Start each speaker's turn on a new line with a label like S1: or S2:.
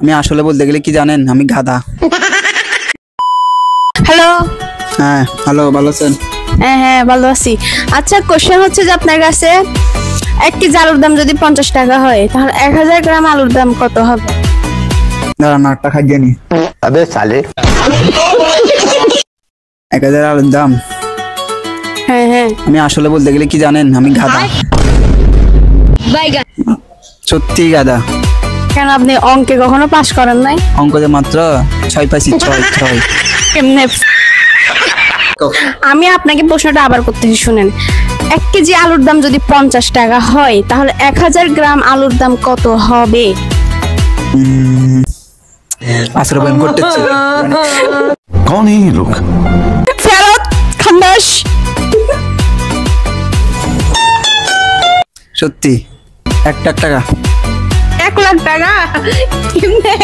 S1: আমি আসলে বলতে গেলে কি জানেন, আমি গাধা।
S2: হ্যালো।
S1: হ্যাঁ হ্যালো, ভালো আছেন?
S2: হ্যাঁ হ্যাঁ ভালো আছি। আচ্ছা, কোশ্চেন হচ্ছে যে আপনার কাছে 1 কেজি আলুর দাম যদি 50 টাকা হয়, তাহলে 1000 গ্রাম আলুর দাম কত হবে?
S1: দাঁড়ান, আটটা খাইয়ে নি।
S3: अबे साले
S1: 1000 আলুর দাম।
S2: হ্যাঁ হ্যাঁ।
S1: আমি আসলে বলতে গেলে কি জানেন, আমি গাধা।
S2: বাইগান।
S1: সত্যি গাধা।
S2: কেন, আপনি অঙ্কে কখনো পাস করেন নাই?
S1: অঙ্কতে মাত্র 6 পাইছি, 6।
S2: কেমনে? আমি আপনাকে প্রশ্নটা আবার করতেছি, শুনেন। 1 কেজি আলুর দাম যদি 50 টাকা হয়, তাহলে 1000 গ্রাম আলুর দাম কত হবে?
S1: আশ্রবণ করতেছে।
S3: कौन है ये लोग?
S2: ফেরত খান্দাস।
S1: সত্যি 1 লাখ টাকা।
S2: 1 লাখ টাকা? কেমনে?